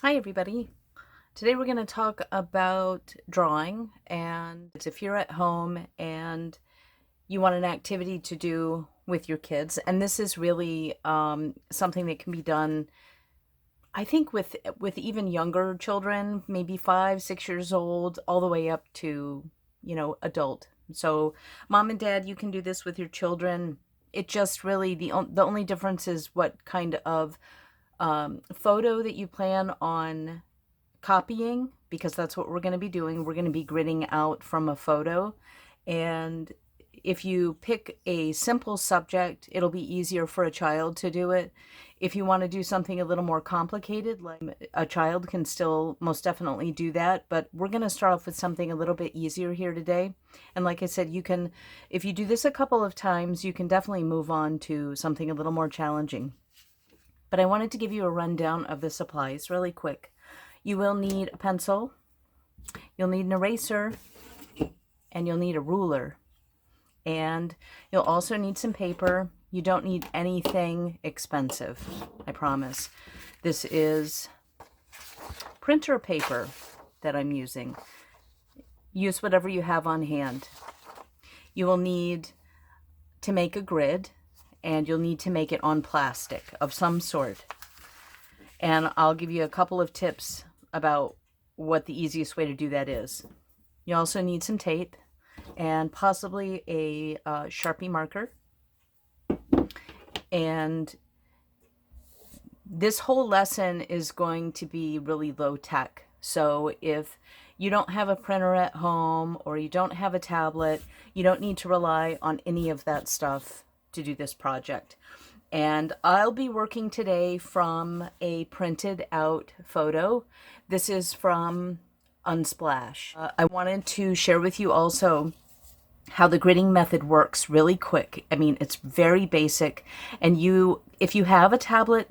Hi everybody. Today we're going to talk about drawing, and if you're at home and you want an activity to do with your kids, and this is really something that can be done, I think, with even younger children, maybe 5, 6 years old, all the way up to, adult. So mom and dad, you can do this with your children. It just really, the only difference is what kind of photo that you plan on copying, because that's what we're going to be doing. We're going to be gridding out from a photo. And if you pick a simple subject, it'll be easier for a child to do it. If you want to do something a little more complicated, like a child can still most definitely do that. But we're going to start off with something a little bit easier here today. And like I said, you can, if you do this a couple of times, you can definitely move on to something a little more challenging. But I wanted to give you a rundown of the supplies really quick. You will need a pencil, you'll need an eraser, and you'll need a ruler. And you'll also need some paper. You don't need anything expensive, I promise. This is printer paper that I'm using. Use whatever you have on hand. You will need to make a grid, and you'll need to make it on plastic of some sort. And I'll give you a couple of tips about what the easiest way to do that is. You also need some tape and possibly a Sharpie marker. And this whole lesson is going to be really low tech. So if you don't have a printer at home or you don't have a tablet, you don't need to rely on any of that stuff to do this project. And I'll be working today from a printed out photo. This is from Unsplash. I wanted to share with you also how the gridding method works really quick. I mean, it's very basic. And if you have a tablet,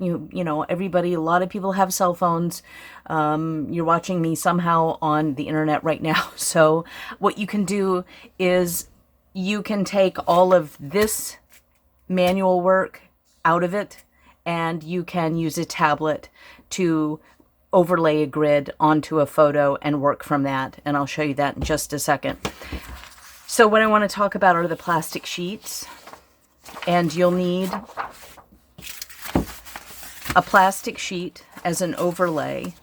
everybody, a lot of people have cell phones. You're watching me somehow on the internet right now. So what you can do is you can take all of this manual work out of it, and you can use a tablet to overlay a grid onto a photo and work from that. And I'll show you that in just a second. So what I want to talk about are the plastic sheets, and you'll need a plastic sheet as an overlay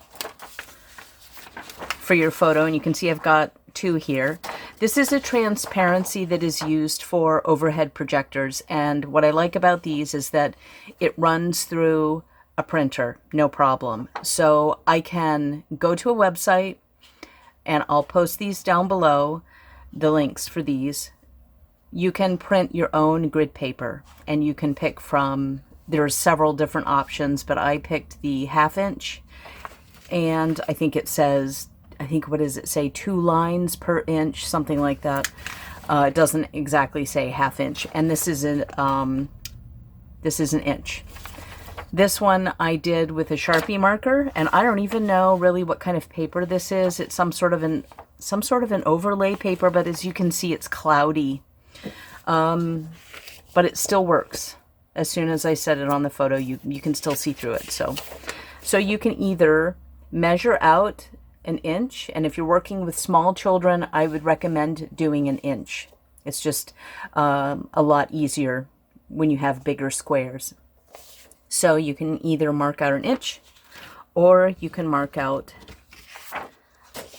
for your photo. And you can see I've got 2 here. This is a transparency that is used for overhead projectors, and what I like about these is that it runs through a printer, no problem. So I can go to a website, and I'll post these down below, the links for these. You can print your own grid paper, and you can pick from, there are several different options, but I picked the 1/2 inch, and I think it says, what does it say, 2 lines per inch, something like that. It doesn't exactly say 1/2 inch, and this is an inch. This one I did with a Sharpie marker, and I don't even know really what kind of paper this is. It's some sort of an overlay paper, but as you can see, it's cloudy. But it still works. As soon as I set it on the photo, you can still see through it. So you can either measure out an inch, and if you're working with small children, I would recommend doing an inch. It's just a lot easier when you have bigger squares. So you can either mark out an inch, or you can mark out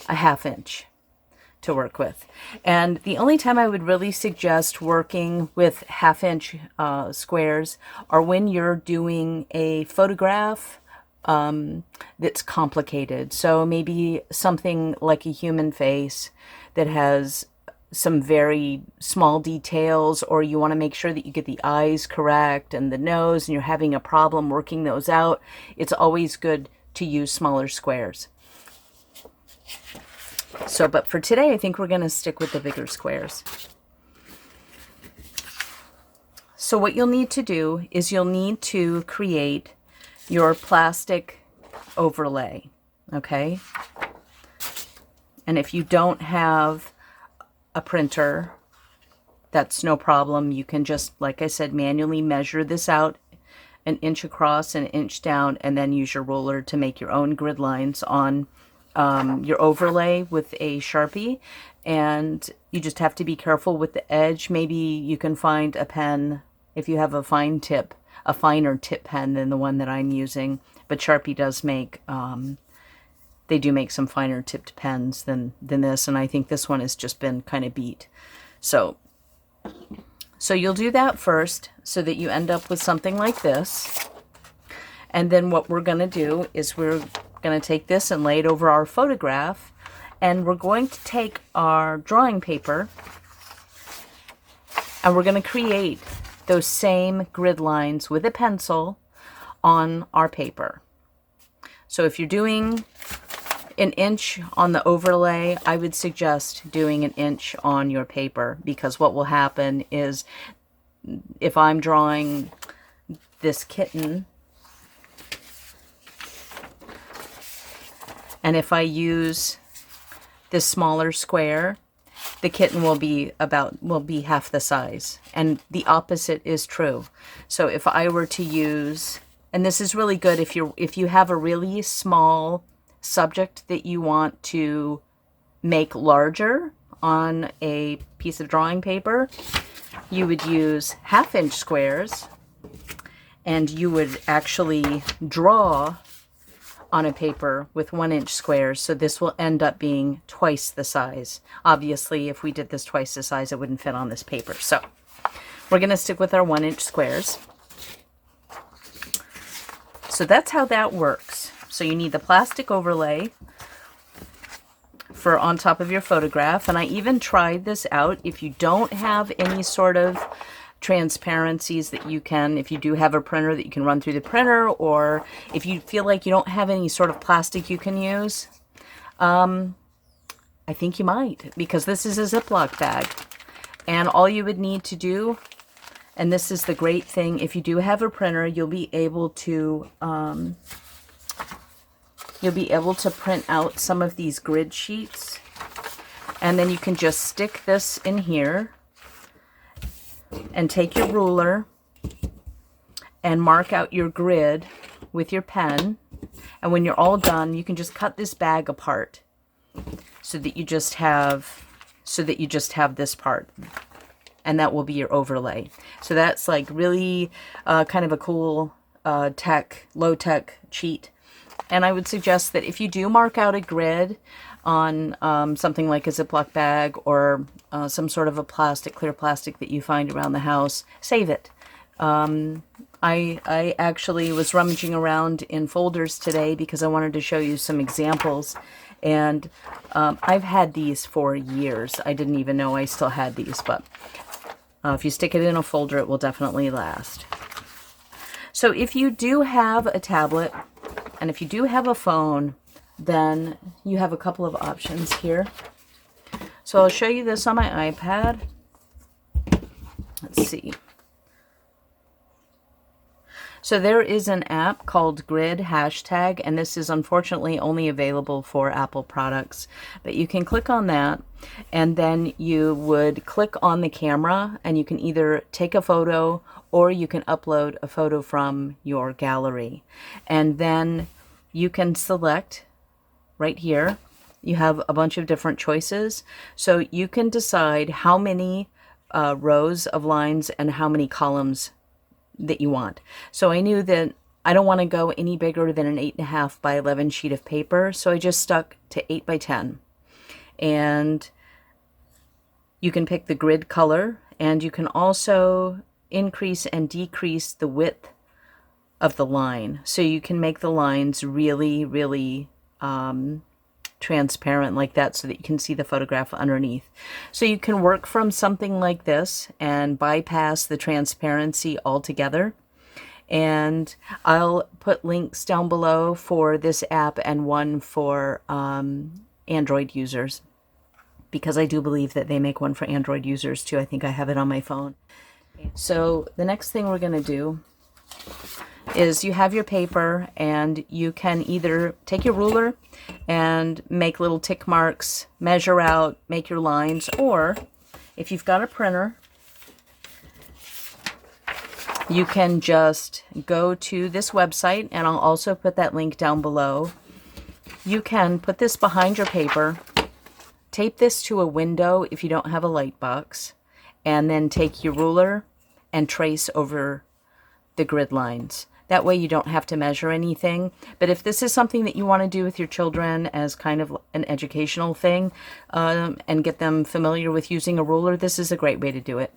a 1/2 inch to work with. And the only time I would really suggest working with 1/2 inch squares are when you're doing a photograph that's complicated. So maybe something like a human face that has some very small details, or you want to make sure that you get the eyes correct and the nose, and you're having a problem working those out. It's always good to use smaller squares. So, but for today, I think we're going to stick with the bigger squares. So what you'll need to do is you'll need to create your plastic overlay, okay? And if you don't have a printer, that's no problem. You can just, like I said, manually measure this out an inch across and an inch down, and then use your ruler to make your own grid lines on your overlay with a Sharpie. And you just have to be careful with the edge. Maybe you can find a pen if you have a finer tip pen than the one that I'm using. But Sharpie does make, they do make some finer tipped pens than this, and I think this one has just been kind of beat. So you'll do that first so that you end up with something like this. And then what we're going to do is we're going to take this and lay it over our photograph, and we're going to take our drawing paper and we're going to create those same grid lines with a pencil on our paper. So if you're doing an inch on the overlay, I would suggest doing an inch on your paper, because what will happen is if I'm drawing this kitten, and if I use this smaller square, the kitten will be half the size, and the opposite is true. So if I were to use, and this is really good if you have a really small subject that you want to make larger on a piece of drawing paper, you would use 1/2 inch squares, and you would actually draw on a paper with 1 inch squares. So this will end up being twice the size. Obviously, if we did this twice the size, it wouldn't fit on this paper. So we're going to stick with our 1 inch squares. So that's how that works. So you need the plastic overlay for on top of your photograph. And I even tried this out. If you don't have any sort of transparencies that you can, if you do have a printer that you can run through the printer, or if you feel like you don't have any sort of plastic you can use, I think you might, because this is a Ziploc bag. And all you would need to do, and this is the great thing, if you do have a printer, you'll be able to print out some of these grid sheets, and then you can just stick this in here and take your ruler and mark out your grid with your pen. And when you're all done, you can just cut this bag apart so that you just have this part, and that will be your overlay. So that's like really kind of a cool low-tech cheat. And I would suggest that if you do mark out a grid on something like a Ziploc bag or some sort of a clear plastic that you find around the house, save it. I actually was rummaging around in folders today because I wanted to show you some examples. And I've had these for years. I didn't even know I still had these, but if you stick it in a folder, it will definitely last. So if you do have a tablet, and if you do have a phone, then you have a couple of options here. So I'll show you this on my iPad. Let's see. So there is an app called Grid Hashtag, and this is unfortunately only available for Apple products. But you can click on that, and then you would click on the camera, and you can either take a photo or you can upload a photo from your gallery. And then you can select right here. You have a bunch of different choices. So you can decide how many rows of lines and how many columns that you want. So I knew that I don't want to go any bigger than an 8.5 by 11 sheet of paper. So I just stuck to 8 by 10. And you can pick the grid color, and you can also increase and decrease the width of the line. So you can make the lines really, really transparent like that so that you can see the photograph underneath. So you can work from something like this and bypass the transparency altogether. And I'll put links down below for this app and one for Android users, because I do believe that they make one for Android users too. I think I have it on my phone. So the next thing we're going to do is you have your paper, and you can either take your ruler and make little tick marks, measure out, make your lines, or if you've got a printer, you can just go to this website, and I'll also put that link down below. You can put this behind your paper, tape this to a window if you don't have a light box, and then take your ruler and trace over the grid lines. That way you don't have to measure anything. But if this is something that you want to do with your children as kind of an educational thing, and get them familiar with using a ruler, this is a great way to do it.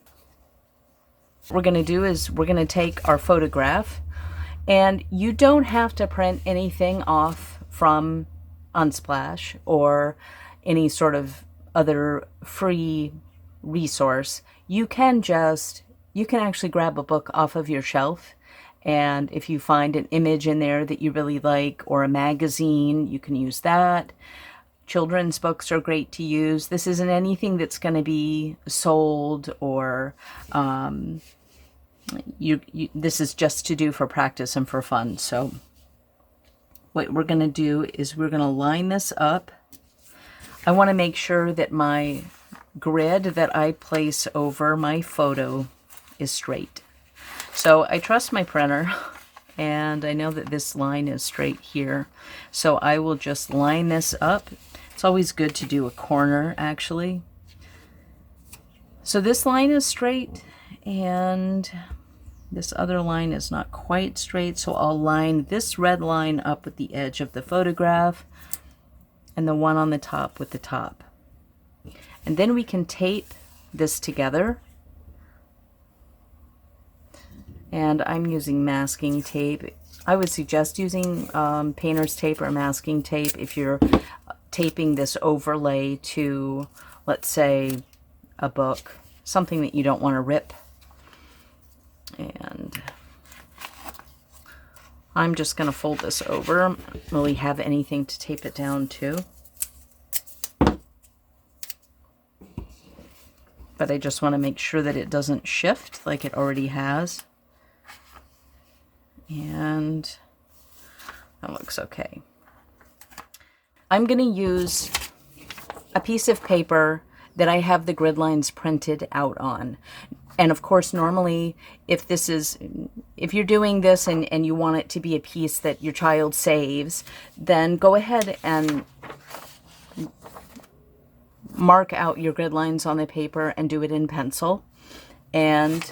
What we're going to do is we're going to take our photograph, and you don't have to print anything off from Unsplash or any sort of other free resource. You can actually grab a book off of your shelf, and if you find an image in there that you really like, or a magazine, you can use that. Children's books are great to use. This isn't anything that's going to be sold, or this is just to do for practice and for fun. So what we're going to do is we're going to line this up. I want to make sure that my grid that I place over my photo is straight. So I trust my printer, and I know that this line is straight here. So I will just line this up. It's always good to do a corner, actually. So this line is straight, and this other line is not quite straight. So I'll line this red line up with the edge of the photograph, and the one on the top with the top. And then we can tape this together. And I'm using masking tape. I would suggest using painter's tape or masking tape if you're taping this overlay to, let's say, a book, something that you don't want to rip. And I'm just going to fold this over. I don't really have anything to tape it down to. But I just want to make sure that it doesn't shift like it already has. And that looks okay. I'm going to use a piece of paper that I have the grid lines printed out on. And of course, normally, if you're doing this and you want it to be a piece that your child saves, then go ahead and mark out your grid lines on the paper and do it in pencil. And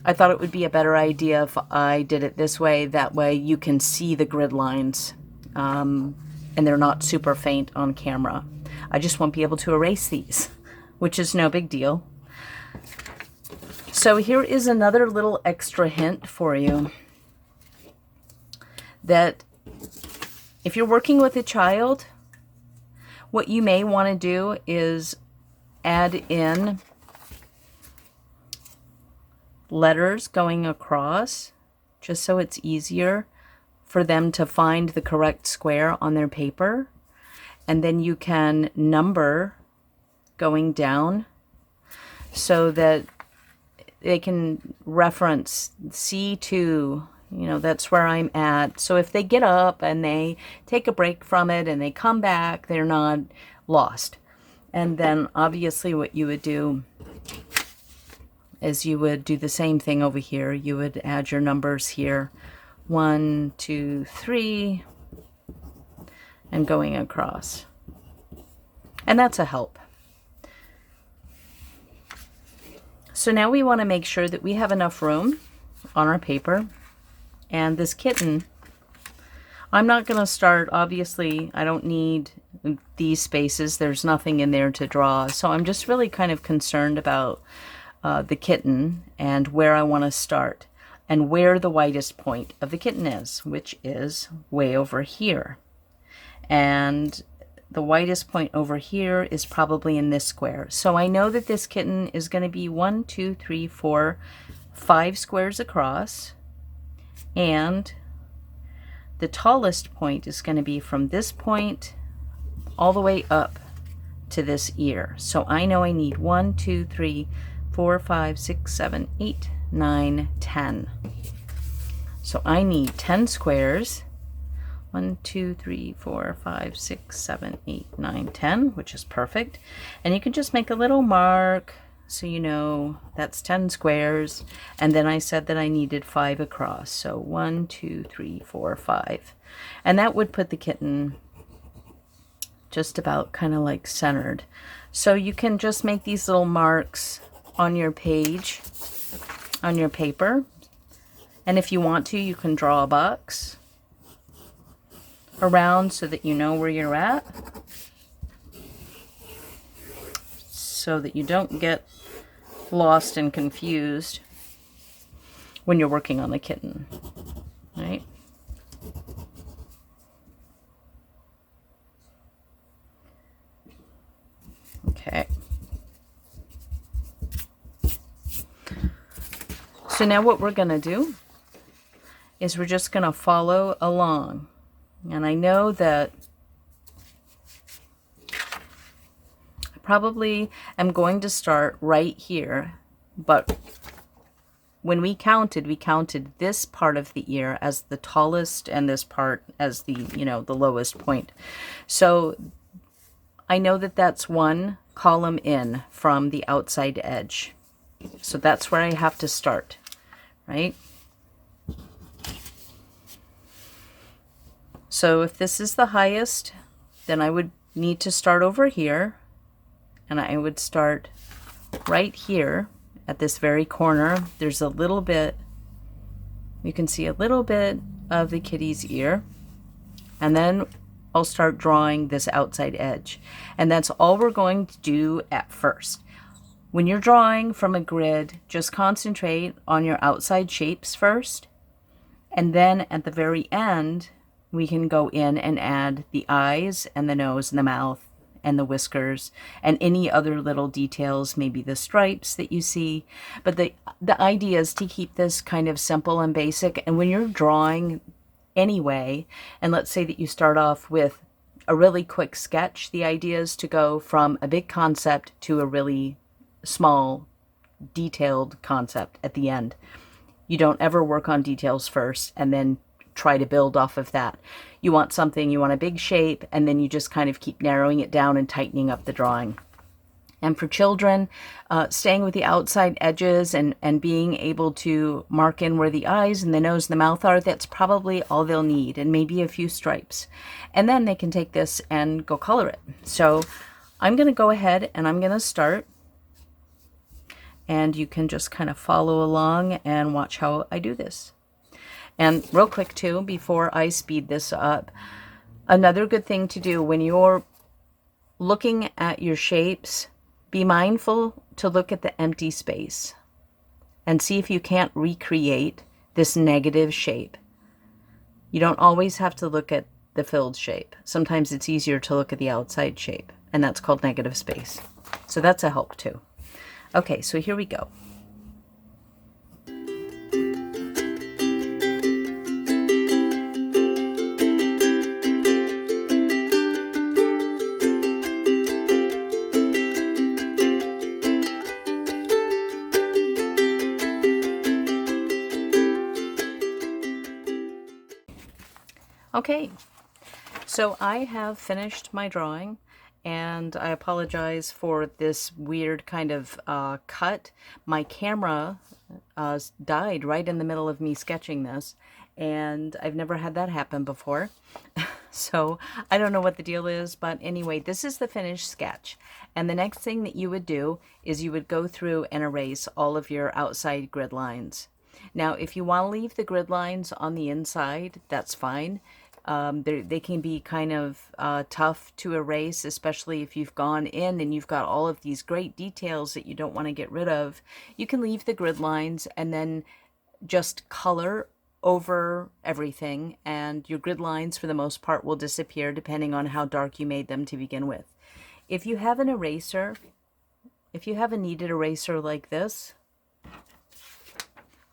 I thought it would be a better idea if I did it this way. That way you can see the grid lines, and they're not super faint on camera. I just won't be able to erase these, which is no big deal. So here is another little extra hint for you, that if you're working with a child, what you may want to do is add in letters going across, just so it's easier for them to find the correct square on their paper. And then you can number going down so that they can reference C2, that's where I'm at. So if they get up and they take a break from it and they come back, they're not lost. And then obviously what you would do is you would do the same thing over here. You would add your numbers here, 1, 2, 3, and going across. And that's a help. So now we want to make sure that we have enough room on our paper. And this kitten, I'm not going to start, obviously, I don't need these spaces. There's nothing in there to draw. So I'm just really kind of concerned about the kitten and where I want to start and where the widest point of the kitten is, which is way over here. And the widest point over here is probably in this square. So I know that this kitten is going to be 1, 2, 3, 4, 5 squares across, and the tallest point is going to be from this point all the way up to this ear. So I know I need 1, 2, 3, 4, 5, 6, 7, 8, 9, 10. So I need 10 squares. 1, 2, 3, 4, 5, 6, 7, 8, 9, 10, which is perfect. And you can just make a little mark So you know that's 10 squares. And then I said that I needed 5 across. So 1, 2, 3, 4, 5. And that would put the kitten just about kind of like centered. So you can just make these little marks on your page, on your paper. And if you want to, you can draw a box around so that you know where you're at, so that you don't get lost and confused when you're working on the kitten, right? Okay. So now what we're going to do is we're just going to follow along. And I know that I probably am going to start right here, but when we counted this part of the ear as the tallest and this part as the, you know, the lowest point. So I know that that's 1 column in from the outside edge. So that's where I have to start, right? So if this is the highest, then I would need to start over here, and I would start right here at this very corner. There's a little bit, you can see a little bit of the kitty's ear, and then I'll start drawing this outside edge. And that's all we're going to do at first. When you're drawing from a grid, just concentrate on your outside shapes first, and then at the very end, we can go in and add the eyes and the nose and the mouth and the whiskers and any other little details, maybe the stripes that you see. But the idea is to keep this kind of simple and basic. And when you're drawing anyway, and let's say that you start off with a really quick sketch, the idea is to go from a big concept to a really small, detailed concept at the end. You don't ever work on details first and then try to build off of that. You want something, you want a big shape, and then you just kind of keep narrowing it down and tightening up the drawing. And for children, staying with the outside edges and being able to mark in where the eyes and the nose and the mouth are, that's probably all they'll need, and maybe a few stripes. And then they can take this and go color it. So I'm going to go ahead and I'm going to start. And you can just kind of follow along and watch how I do this. And real quick too, before I speed this up, another good thing to do when you're looking at your shapes, be mindful to look at the empty space and see if you can't recreate this negative shape. You don't always have to look at the filled shape. Sometimes it's easier to look at the outside shape, and that's called negative space. So that's a help too. Okay, so here we go. Okay, so I have finished my drawing, and I apologize for this weird kind of cut. My camera died right in the middle of me sketching this, and I've never had that happen before. So I don't know what the deal is, but anyway, this is the finished sketch. And the next thing that you would do is you would go through and erase all of your outside grid lines. Now, if you want to leave the grid lines on the inside, that's fine. They can be kind of tough to erase, especially if you've gone in and you've got all of these great details that you don't want to get rid of. You can leave the grid lines and then just color over everything, and your grid lines for the most part will disappear depending on how dark you made them to begin with. If you have an eraser, if you have a kneaded eraser like this,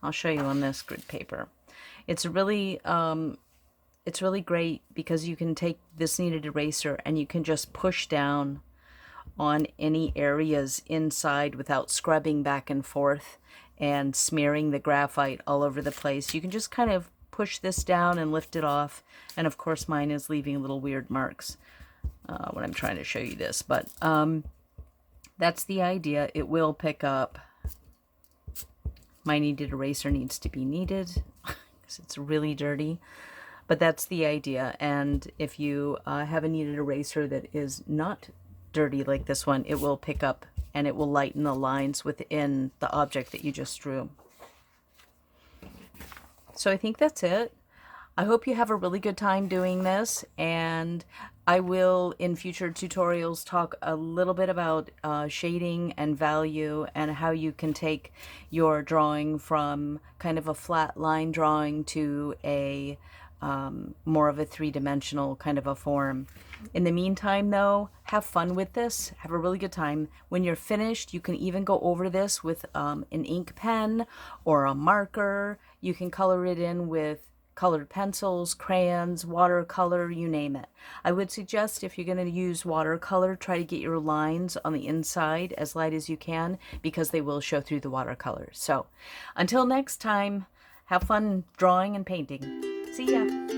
I'll show you on this grid paper. It's really great because you can take this kneaded eraser and you can just push down on any areas inside without scrubbing back and forth and smearing the graphite all over the place. You can just kind of push this down and lift it off. And of course mine is leaving little weird marks when I'm trying to show you this. But That's the idea. It will pick up. My kneaded eraser needs to be kneaded because it's really dirty. But that's the idea. And if you have a kneaded eraser that is not dirty like this one, it will pick up and it will lighten the lines within the object that you just drew. So I think that's it. I hope you have a really good time doing this, and I will in future tutorials talk a little bit about shading and value and how you can take your drawing from kind of a flat line drawing to a more of a three-dimensional kind of a form. In the meantime, though, have fun with this. Have a really good time. When you're finished, you can even go over this with an ink pen or a marker. You can color it in with colored pencils, crayons, watercolor, you name it. I would suggest if you're going to use watercolor, try to get your lines on the inside as light as you can because they will show through the watercolor. So until next time, have fun drawing and painting. See ya!